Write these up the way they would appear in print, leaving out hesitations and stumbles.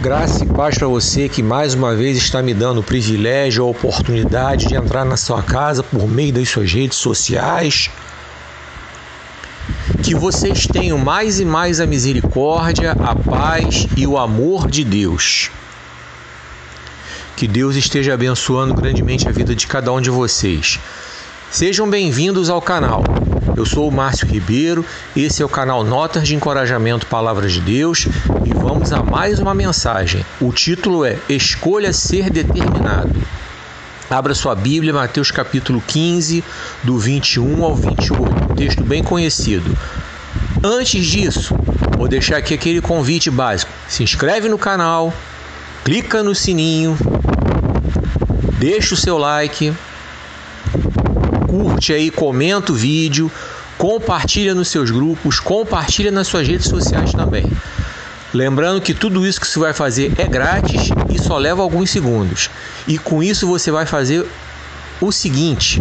Graça e paz para você que mais uma vez está me dando o privilégio, a oportunidade de entrar na sua casa por meio das suas redes sociais. Que vocês tenham mais e mais a misericórdia, a paz e o amor de Deus. Que Deus esteja abençoando grandemente a vida de cada um de vocês. Sejam bem-vindos ao canal. Eu sou o Márcio Ribeiro, esse é o canal Notas de Encorajamento Palavras de Deus e vamos a mais uma mensagem. O título é Escolha Ser Determinado. Abra sua Bíblia, Mateus capítulo 15, do 21 ao 28, um texto bem conhecido. Antes disso, vou deixar aqui aquele convite básico. Se inscreve no canal, clica no sininho, deixa o seu like, curte aí, comenta o vídeo, compartilha nos seus grupos, compartilha nas suas redes sociais também. Lembrando que tudo isso que você vai fazer é grátis e só leva alguns segundos. E com isso você vai fazer o seguinte: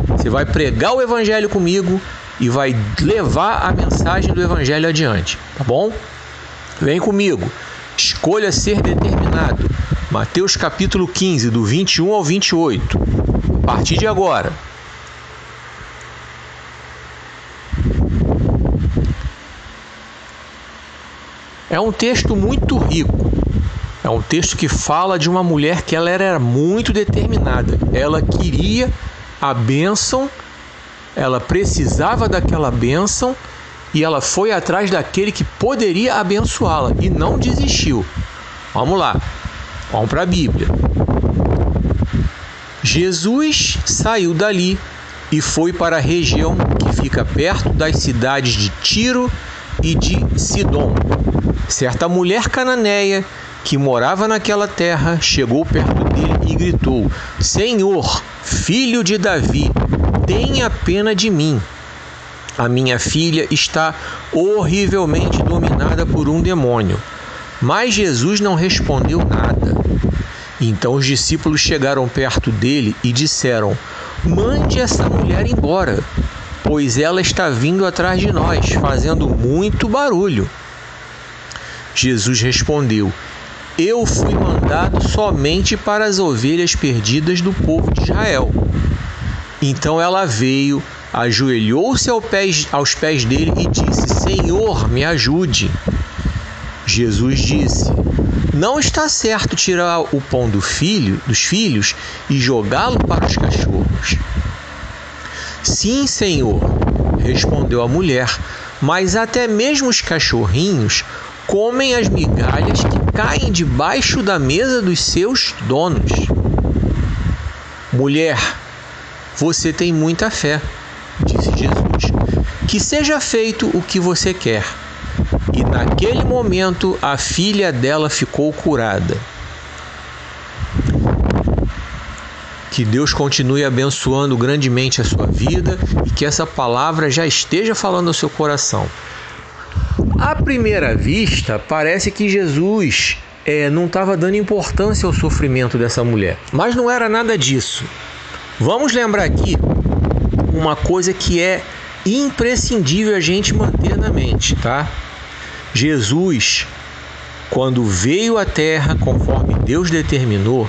você vai pregar o Evangelho comigo e vai levar a mensagem do Evangelho adiante, tá bom? Vem comigo. Escolha ser determinado. Mateus capítulo 15, do 21 ao 28. A partir de agora. É um texto muito rico. É um texto que fala de uma mulher que ela era muito determinada. Ela queria a bênção, ela precisava daquela bênção e ela foi atrás daquele que poderia abençoá-la e não desistiu. Vamos lá, vamos para a Bíblia. Jesus saiu dali e foi para a região que fica perto das cidades de Tiro e de Sidom. Certa mulher cananeia que morava naquela terra chegou perto dele e gritou: Senhor, filho de Davi, tenha pena de mim. A minha filha está horrivelmente dominada por um demônio. Mas Jesus não respondeu nada. Então os discípulos chegaram perto dele e disseram: Mande essa mulher embora, pois ela está vindo atrás de nós, fazendo muito barulho. Jesus respondeu: Eu fui mandado somente para as ovelhas perdidas do povo de Israel. Então ela veio, ajoelhou-se aos pés dele e disse: Senhor, me ajude. Jesus disse: Não está certo tirar o pão dos filhos e jogá-lo para os cachorros. Sim, Senhor, respondeu a mulher, mas até mesmo os cachorrinhos comem as migalhas que caem debaixo da mesa dos seus donos. Mulher, você tem muita fé, disse Jesus. Que seja feito o que você quer. E naquele momento a filha dela ficou curada. Que Deus continue abençoando grandemente a sua vida e que essa palavra já esteja falando ao seu coração. À primeira vista, parece que Jesus não estava dando importância ao sofrimento dessa mulher. Mas não era nada disso. Vamos lembrar aqui uma coisa que é imprescindível a gente manter na mente, tá? Jesus, quando veio à Terra, conforme Deus determinou,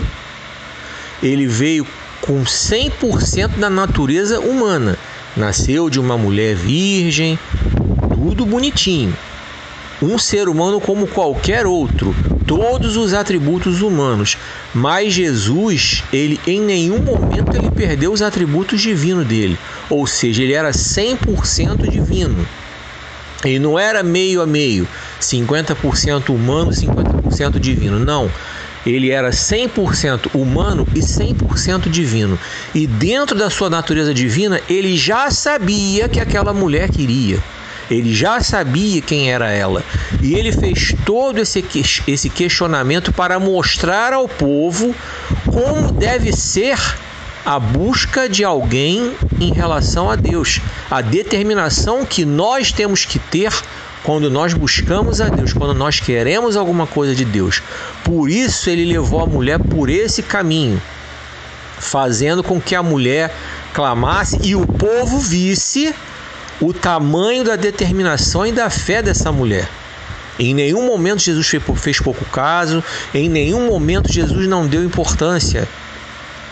ele veio com 100% da natureza humana. Nasceu de uma mulher virgem, tudo bonitinho. Um ser humano como qualquer outro, todos os atributos humanos. Mas Jesus, ele em nenhum momento ele perdeu os atributos divinos dele. Ou seja, ele era 100% divino. Ele não era meio a meio, 50% humano, 50% divino. Não, ele era 100% humano e 100% divino. E dentro da sua natureza divina, ele já sabia que aquela mulher queria. Ele já sabia quem era ela. E ele fez todo esse questionamento para mostrar ao povo como deve ser a busca de alguém em relação a Deus. A determinação que nós temos que ter quando nós buscamos a Deus, quando nós queremos alguma coisa de Deus. Por isso ele levou a mulher por esse caminho, fazendo com que a mulher clamasse e o povo visse o tamanho da determinação e da fé dessa mulher. Em nenhum momento Jesus fez pouco caso, em nenhum momento Jesus não deu importância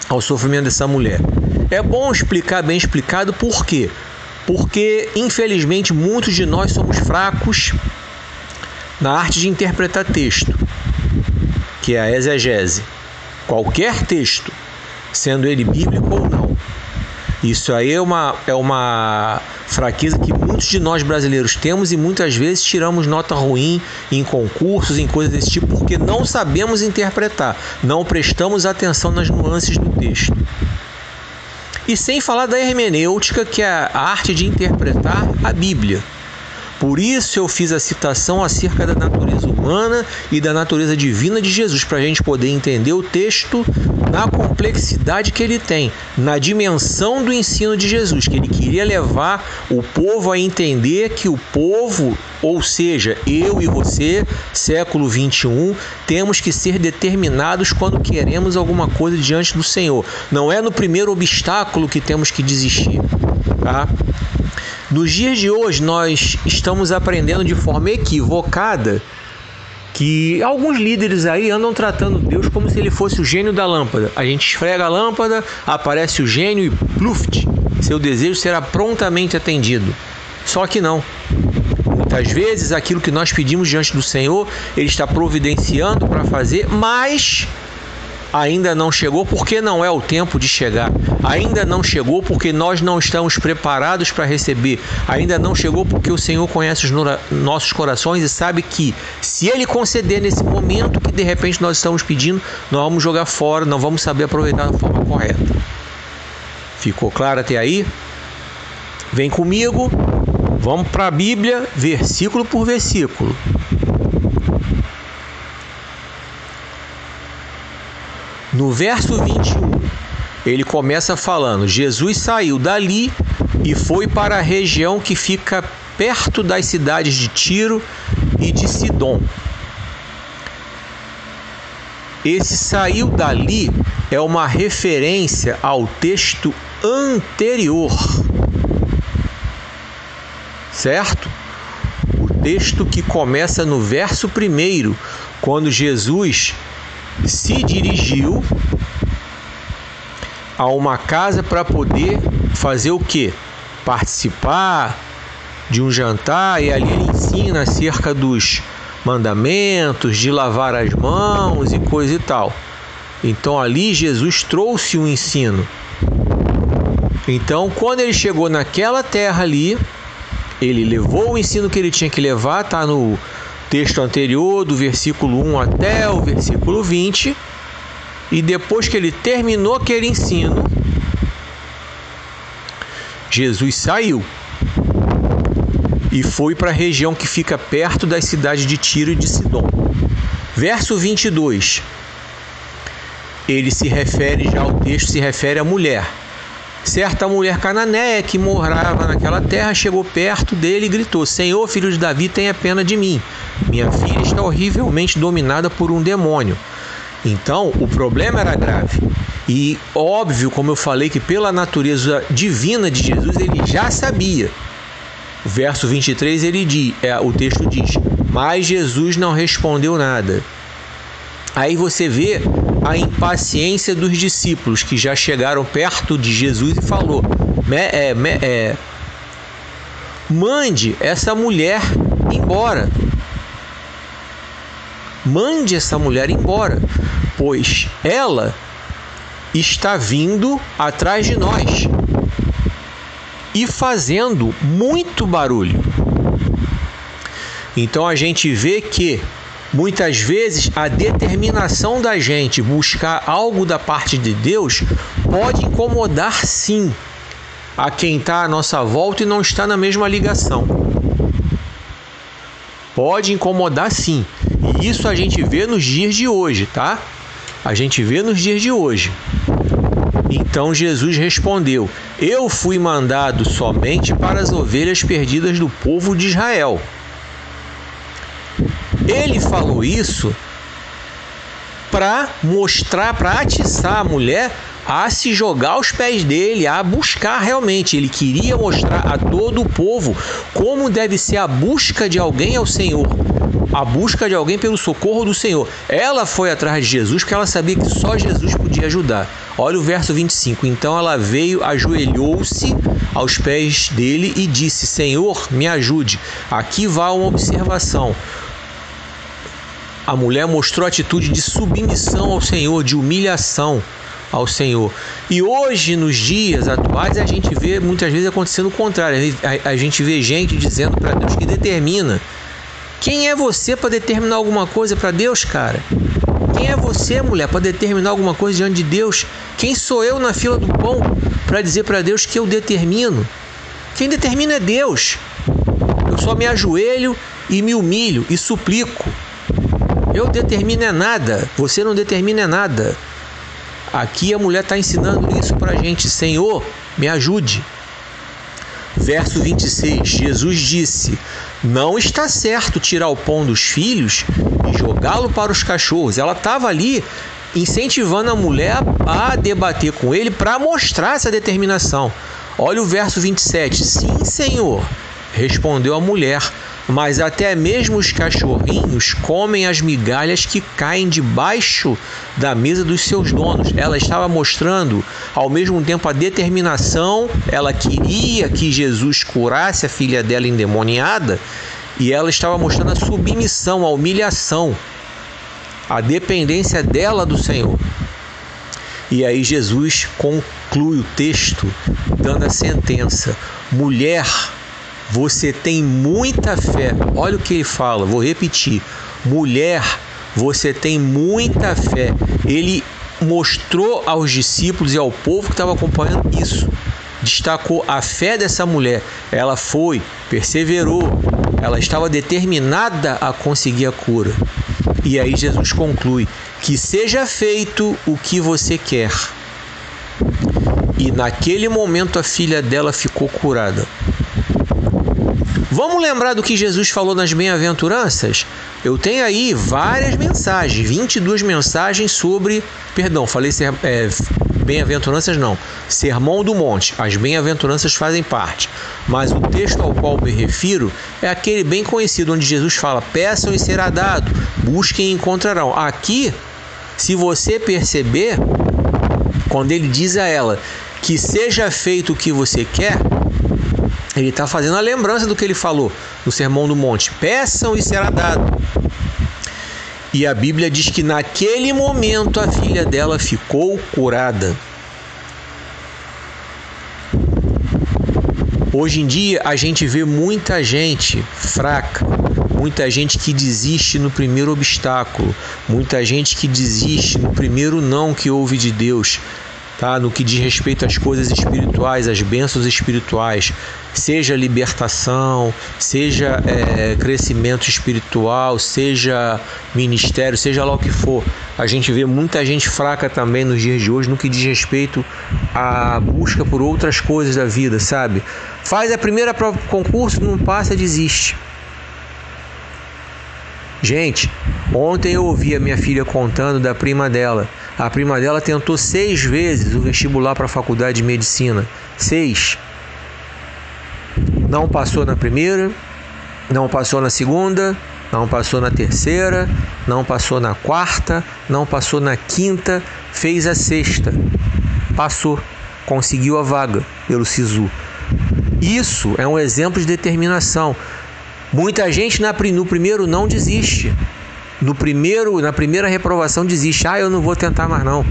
ao sofrimento dessa mulher. É bom explicar, bem explicado, por quê? Porque, infelizmente, muitos de nós somos fracos na arte de interpretar texto, que é a exegese. Qualquer texto, sendo ele bíblico ou não. Isso aí é uma fraqueza que muitos de nós brasileiros temos e muitas vezes tiramos nota ruim em concursos, em coisas desse tipo, porque não sabemos interpretar, não prestamos atenção nas nuances do texto. E sem falar da hermenêutica, que é a arte de interpretar a Bíblia. Por isso eu fiz a citação acerca da natureza humana e da natureza divina de Jesus, para a gente poder entender o texto na complexidade que ele tem, na dimensão do ensino de Jesus, que ele queria levar o povo a entender que o povo, ou seja, eu e você, século 21, temos que ser determinados quando queremos alguma coisa diante do Senhor. Não é no primeiro obstáculo que temos que desistir, tá? Nos dias de hoje, nós estamos aprendendo de forma equivocada que alguns líderes aí andam tratando Deus como se ele fosse o gênio da lâmpada. A gente esfrega a lâmpada, aparece o gênio e pluft, seu desejo será prontamente atendido. Só que não. Muitas vezes aquilo que nós pedimos diante do Senhor, ele está providenciando para fazer, mas ainda não chegou porque não é o tempo de chegar. Ainda não chegou porque nós não estamos preparados para receber. Ainda não chegou porque o Senhor conhece os nossos corações e sabe que se Ele conceder nesse momento que de repente nós estamos pedindo, nós vamos jogar fora, não vamos saber aproveitar da forma correta. Ficou claro até aí? Vem comigo, vamos para a Bíblia, versículo por versículo. No verso 21, ele começa falando: Jesus saiu dali e foi para a região que fica perto das cidades de Tiro e de Sidom. Esse saiu dali é uma referência ao texto anterior, certo? O texto que começa no verso 1, quando Jesus se dirigiu a uma casa para poder fazer o quê? Participar de um jantar, e ali ele ensina acerca dos mandamentos, de lavar as mãos e coisa e tal. Então ali Jesus trouxe um ensino. Então quando ele chegou naquela terra ali, ele levou o ensino que ele tinha que levar, está no texto anterior, do versículo 1 até o versículo 20, e depois que ele terminou aquele ensino, Jesus saiu e foi para a região que fica perto das cidades de Tiro e de Sidom. Verso 22, ele se refere, já o texto se refere à mulher. Certa mulher cananeia que morava naquela terra chegou perto dele e gritou: Senhor, filho de Davi, tenha pena de mim. Minha filha está horrivelmente dominada por um demônio. Então, o problema era grave. E óbvio, como eu falei, que pela natureza divina de Jesus, ele já sabia. O verso 23, o texto diz: mas Jesus não respondeu nada. Aí você vê a impaciência dos discípulos que já chegaram perto de Jesus e falou: mande essa mulher embora. Mande essa mulher embora, pois ela está vindo atrás de nós e fazendo muito barulho. Então a gente vê que muitas vezes a determinação da gente buscar algo da parte de Deus pode incomodar sim a quem está à nossa volta e não está na mesma ligação. Pode incomodar sim. E isso a gente vê nos dias de hoje, tá? A gente vê nos dias de hoje. Então Jesus respondeu: eu fui mandado somente para as ovelhas perdidas do povo de Israel. Ele falou isso para mostrar, para atiçar a mulher a se jogar aos pés dele, a buscar realmente. Ele queria mostrar a todo o povo como deve ser a busca de alguém ao Senhor. a busca de alguém pelo socorro do Senhor. Ela foi atrás de Jesus porque ela sabia que só Jesus podia ajudar. Olha o verso 25. Então ela veio, ajoelhou-se aos pés dele e disse: Senhor, me ajude. Aqui vai uma observação. A mulher mostrou atitude de submissão ao Senhor, de humilhação ao Senhor. E hoje, nos dias atuais, a gente vê muitas vezes acontecendo o contrário. A gente vê gente dizendo para Deus que determina. Quem é você para determinar alguma coisa para Deus, cara? Quem é você, mulher, para determinar alguma coisa diante de Deus? Quem sou eu na fila do pão para dizer para Deus que eu determino? Quem determina é Deus. Eu só me ajoelho e me humilho e suplico. Eu determino é nada, você não determina é nada. Aqui a mulher está ensinando isso para a gente. Senhor, me ajude. Verso 26, Jesus disse: não está certo tirar o pão dos filhos e jogá-lo para os cachorros. Ela estava ali incentivando a mulher a debater com ele para mostrar essa determinação. Olha o verso 27. Sim, Senhor, respondeu a mulher, mas até mesmo os cachorrinhos comem as migalhas que caem debaixo da mesa dos seus donos. Ela estava mostrando ao mesmo tempo a determinação. Ela queria que Jesus curasse a filha dela endemoniada e ela estava mostrando a submissão, a humilhação, a dependência dela do Senhor. E aí Jesus conclui o texto dando a sentença: mulher, você tem muita fé. Olha o que ele fala, vou repetir. Mulher, você tem muita fé. Ele mostrou aos discípulos e ao povo que estava acompanhando isso. Destacou a fé dessa mulher. Ela foi, perseverou. Ela estava determinada a conseguir a cura. E aí Jesus conclui: que seja feito o que você quer. E naquele momento a filha dela ficou curada. Vamos lembrar do que Jesus falou nas bem-aventuranças? Eu tenho aí várias mensagens, 22 mensagens sobre... bem-aventuranças não, Sermão do Monte. As bem-aventuranças fazem parte. Mas o texto ao qual me refiro é aquele bem conhecido, onde Jesus fala: peçam e será dado, busquem e encontrarão. Aqui, se você perceber, quando ele diz a ela que seja feito o que você quer, ele está fazendo a lembrança do que ele falou no Sermão do Monte. Peçam e será dado. E a Bíblia diz que naquele momento a filha dela ficou curada. Hoje em dia a gente vê muita gente fraca, muita gente que desiste no primeiro obstáculo, muita gente que desiste no primeiro não que ouve de Deus. Tá? No que diz respeito às coisas espirituais, às bênçãos espirituais, seja libertação, seja crescimento espiritual, seja ministério, seja lá o que for. A gente vê muita gente fraca também nos dias de hoje no que diz respeito à busca por outras coisas da vida, sabe? Faz a primeira prova do concurso, não passa, desiste. Gente, ontem eu ouvi a minha filha contando da prima dela. A prima dela tentou 6 vezes o vestibular para a faculdade de medicina. 6. Não passou na primeira, não passou na segunda, não passou na terceira, não passou na quarta, não passou na quinta, fez a 6ª. Passou, conseguiu a vaga pelo SISU. Isso é um exemplo de determinação. Muita gente no primeiro não desiste. Na primeira reprovação desiste. Eu não vou tentar mais não.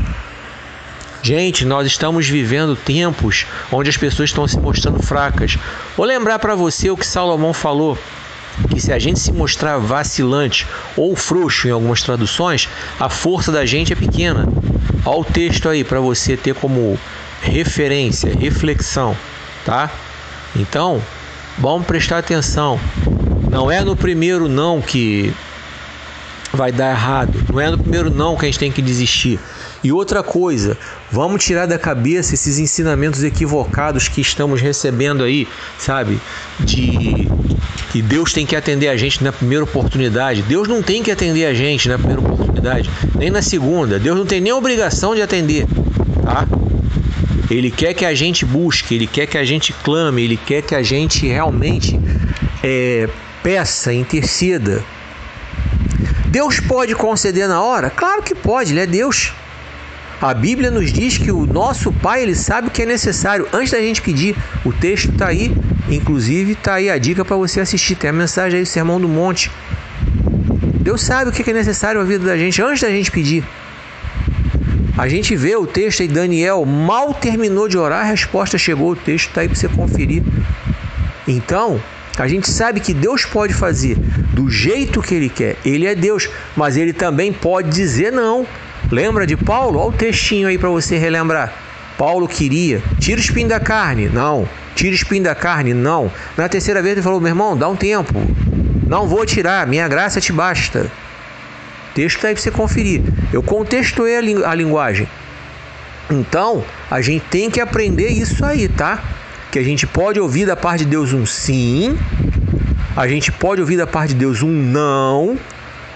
Gente, nós estamos vivendo tempos onde as pessoas estão se mostrando fracas. Vou lembrar para você o que Salomão falou, que se a gente se mostrar vacilante ou frouxo em algumas traduções, a força da gente é pequena. Olha o texto aí para você ter como referência, reflexão, tá? Então, vamos prestar atenção. Não é no primeiro não que vai dar errado. Não é no primeiro não que a gente tem que desistir. E outra coisa, vamos tirar da cabeça esses ensinamentos equivocados que estamos recebendo aí, sabe? De que Deus tem que atender a gente na primeira oportunidade. Deus não tem que atender a gente na primeira oportunidade, nem na segunda. Deus não tem nem a obrigação de atender, tá? Ele quer que a gente busque, Ele quer que a gente clame, Ele quer que a gente realmente peça, interceda. Deus pode conceder na hora? Claro que pode, Ele é Deus. A Bíblia nos diz que o nosso Pai, Ele sabe o que é necessário antes da gente pedir. O texto está aí, inclusive está aí a dica para você assistir. Tem a mensagem aí, o Sermão do Monte. Deus sabe o que é necessário na vida da gente antes da gente pedir. A gente vê o texto aí, Daniel mal terminou de orar, a resposta chegou, o texto está aí para você conferir. Então, a gente sabe que Deus pode fazer do jeito que Ele quer. Ele é Deus, mas Ele também pode dizer não. Lembra de Paulo? Olha o textinho aí para você relembrar. Paulo queria, tira o espinho da carne. Não. Tira o espinho da carne. Não. Na terceira vez ele falou, meu irmão, dá um tempo. Não vou tirar, minha graça te basta. O texto está aí para você conferir. Eu contextuei a linguagem. Então, a gente tem que aprender isso aí, tá? Que a gente pode ouvir da parte de Deus um sim. A gente pode ouvir da parte de Deus um não.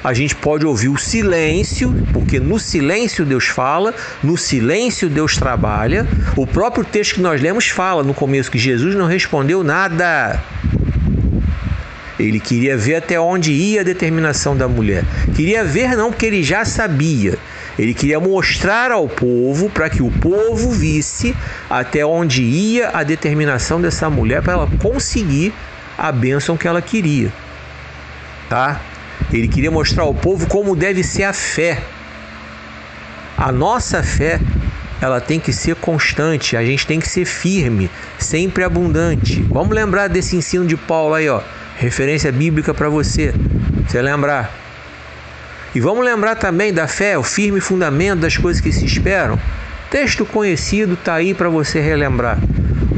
A gente pode ouvir o silêncio, porque no silêncio Deus fala, no silêncio Deus trabalha. O próprio texto que nós lemos fala no começo que Jesus não respondeu nada. Ele queria ver até onde ia a determinação da mulher. Queria ver não, porque ele já sabia. Ele queria mostrar ao povo, para que o povo visse até onde ia a determinação dessa mulher, para ela conseguir a bênção que ela queria. Tá? Ele queria mostrar ao povo como deve ser a fé. A nossa fé, ela tem que ser constante, a gente tem que ser firme, sempre abundante. Vamos lembrar desse ensino de Paulo aí, ó, referência bíblica para você lembrar. E vamos lembrar também da fé, o firme fundamento das coisas que se esperam. Texto conhecido está aí para você relembrar.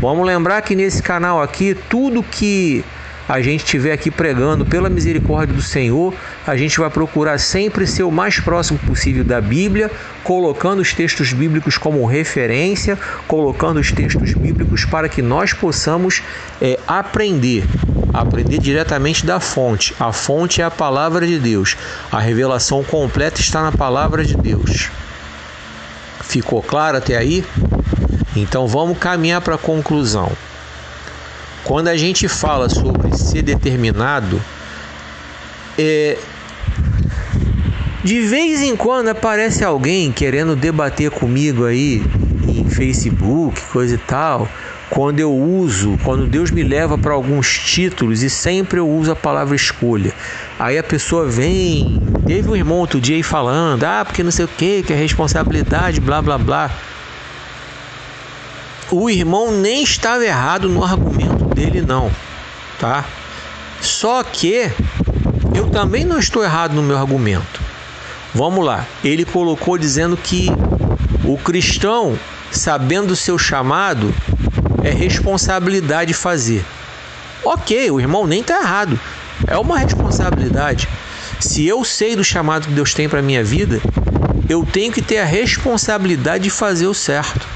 Vamos lembrar que nesse canal aqui, tudo que a gente estiver aqui pregando pela misericórdia do Senhor, a gente vai procurar sempre ser o mais próximo possível da Bíblia, colocando os textos bíblicos como referência, colocando os textos bíblicos para que nós possamos aprender diretamente da fonte. A fonte é a palavra de Deus. A revelação completa está na palavra de Deus. Ficou claro até aí? Então vamos caminhar para a conclusão. Quando a gente fala sobre ser determinado, de vez em quando aparece alguém querendo debater comigo aí em Facebook, coisa e tal, quando Deus me leva para alguns títulos, e sempre eu uso a palavra escolha. Aí a pessoa vem, teve um irmão outro dia aí falando, porque não sei o que é responsabilidade, blá blá blá. O irmão nem estava errado no argumento dele não, tá? Só que eu também não estou errado no meu argumento. Vamos lá, ele colocou dizendo que o cristão, sabendo o seu chamado, é responsabilidade fazer. Ok, o irmão nem está errado, é uma responsabilidade. Se eu sei do chamado que Deus tem para a minha vida, eu tenho que ter a responsabilidade de fazer o certo.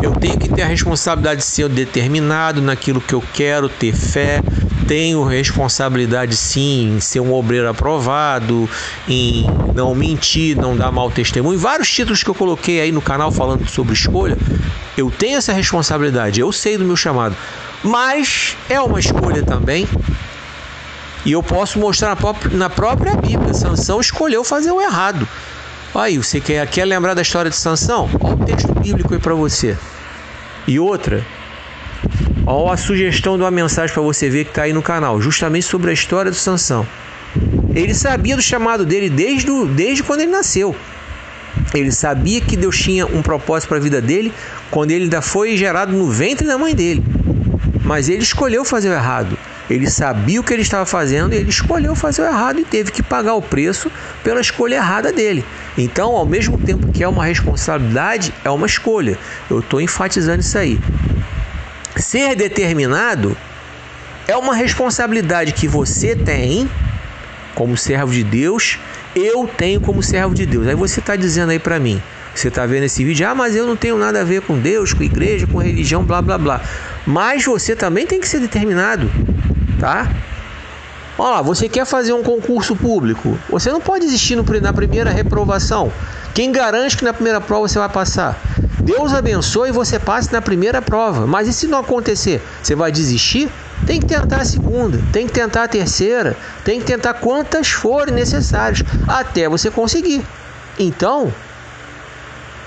Eu tenho que ter a responsabilidade de ser determinado naquilo que eu quero, ter fé. Tenho responsabilidade sim em ser um obreiro aprovado, em não mentir, não dar mau testemunho. Vários títulos que eu coloquei aí no canal falando sobre escolha. Eu tenho essa responsabilidade, eu sei do meu chamado. Mas é uma escolha também. E eu posso mostrar na própria Bíblia. Sansão escolheu fazer o errado. Aí, você quer lembrar da história de Sansão? Olha o texto bíblico aí para você. E outra, olha a sugestão de uma mensagem para você ver que está aí no canal, justamente sobre a história de Sansão. Ele sabia do chamado dele desde quando ele nasceu. Ele sabia que Deus tinha um propósito para a vida dele quando ele ainda foi gerado no ventre da mãe dele. Mas ele escolheu fazer o errado. Ele sabia o que ele estava fazendo e ele escolheu fazer o errado e teve que pagar o preço pela escolha errada dele. Então, ao mesmo tempo que é uma responsabilidade, é uma escolha. Eu estou enfatizando isso aí. Ser determinado é uma responsabilidade que você tem como servo de Deus, eu tenho como servo de Deus. Aí você está dizendo aí para mim, você está vendo esse vídeo, mas eu não tenho nada a ver com Deus, com igreja, com religião, blá blá blá. Mas você também tem que ser determinado, tá? Olha lá, você quer fazer um concurso público, você não pode desistir na primeira reprovação. Quem garante que na primeira prova você vai passar? Deus abençoe e você passe na primeira prova. Mas e se não acontecer? Você vai desistir? tem que tentar a segunda, tem que tentar a terceira, tem que tentar quantas forem necessárias, até você conseguir. Então,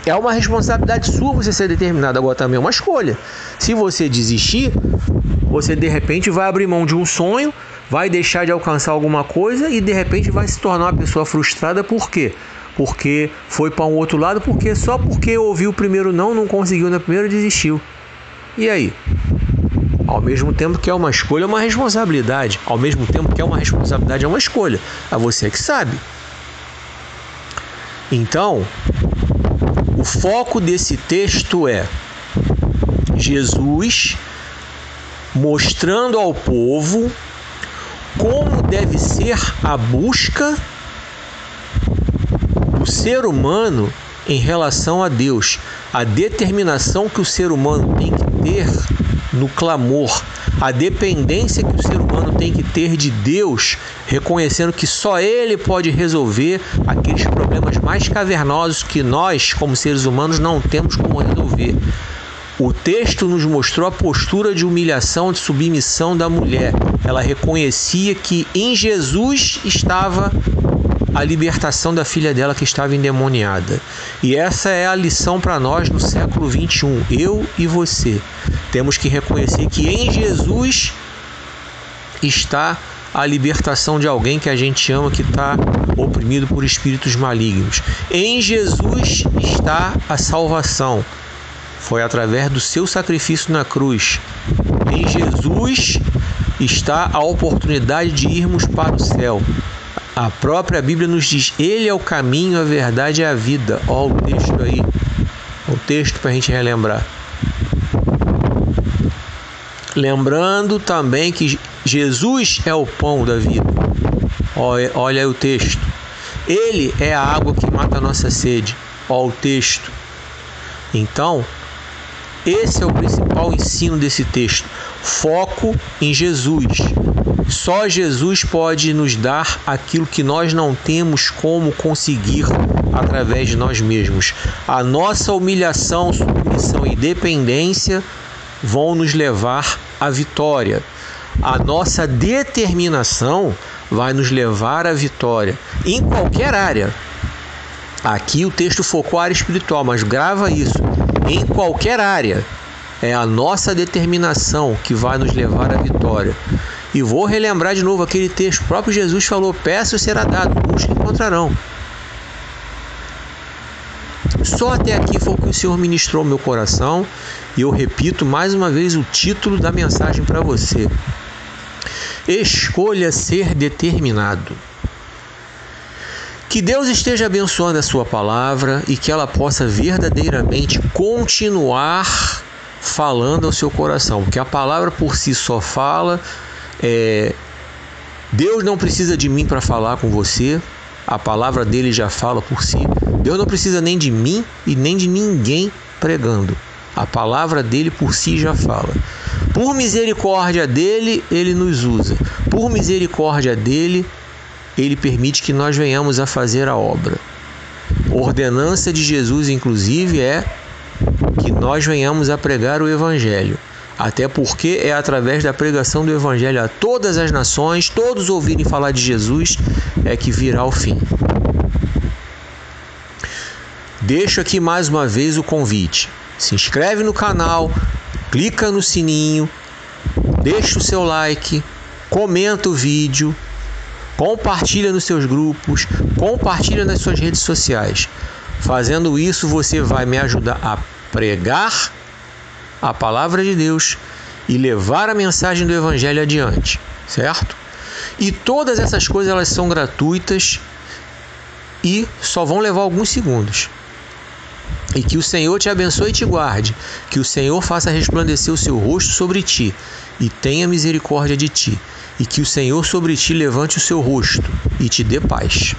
é uma responsabilidade sua você ser determinado. Agora também é uma escolha. Se você desistir, você de repente vai abrir mão de um sonho, vai deixar de alcançar alguma coisa e de repente vai se tornar uma pessoa frustrada. Por quê? Porque foi para um outro lado, só porque ouviu o primeiro não conseguiu na primeira, desistiu. E aí? Ao mesmo tempo que é uma escolha, é uma responsabilidade. Ao mesmo tempo que é uma responsabilidade, é uma escolha. É você que sabe. Então, o foco desse texto é Jesus mostrando ao povo como deve ser a busca do ser humano em relação a Deus, a determinação que o ser humano tem que ter no clamor, a dependência que o ser humano tem que ter de Deus, reconhecendo que só Ele pode resolver aqueles problemas mais cavernosos que nós, como seres humanos, não temos como resolver. O texto nos mostrou a postura de humilhação, de submissão da mulher. Ela reconhecia que em Jesus estava a libertação da filha dela que estava endemoniada. E essa é a lição para nós no século 21, eu e você. Temos que reconhecer que em Jesus está a libertação de alguém que a gente ama, que está oprimido por espíritos malignos. Em Jesus está a salvação. Foi através do seu sacrifício na cruz. Em Jesus está a oportunidade de irmos para o céu. A própria Bíblia nos diz: Ele é o caminho, a verdade e a vida. Olha o texto aí. O texto para a gente relembrar. Lembrando também que Jesus é o pão da vida. Olha aí o texto. Ele é a água que mata a nossa sede. Olha o texto. Então, esse é o principal ensino desse texto. Foco em Jesus. Só Jesus pode nos dar aquilo que nós não temos como conseguir através de nós mesmos. A nossa humilhação, submissão e dependência vão nos levar à vitória. A nossa determinação vai nos levar à vitória em qualquer área. Aqui o texto focou a área espiritual, mas grava isso. Em qualquer área, é a nossa determinação que vai nos levar à vitória. E vou relembrar de novo aquele texto. O próprio Jesus falou: peça e será dado, busque e encontrarão. Só até aqui foi o que o Senhor ministrou ao meu coração. E eu repito mais uma vez o título da mensagem para você: escolha ser determinado. Que Deus esteja abençoando a sua palavra e que ela possa verdadeiramente continuar falando ao seu coração, porque a palavra por si só fala. Deus não precisa de mim para falar com você, a palavra dele já fala por si. Deus não precisa nem de mim e nem de ninguém pregando, a palavra dele por si já fala. Por misericórdia dele, ele nos usa. Por misericórdia dele, ele permite que nós venhamos a fazer a obra. Ordenança de Jesus, inclusive, é que nós venhamos a pregar o Evangelho. Até porque é através da pregação do Evangelho a todas as nações, todos ouvirem falar de Jesus, é que virá o fim. Deixo aqui mais uma vez o convite. Se inscreve no canal, clica no sininho, deixa o seu like, comenta o vídeo, compartilha nos seus grupos, compartilha nas suas redes sociais. Fazendo isso, você vai me ajudar a pregar a palavra de Deus e levar a mensagem do Evangelho adiante, certo? E todas essas coisas, elas são gratuitas e só vão levar alguns segundos. E que o Senhor te abençoe e te guarde, que o Senhor faça resplandecer o seu rosto sobre ti e tenha misericórdia de ti, e que o Senhor sobre ti levante o seu rosto e te dê paz.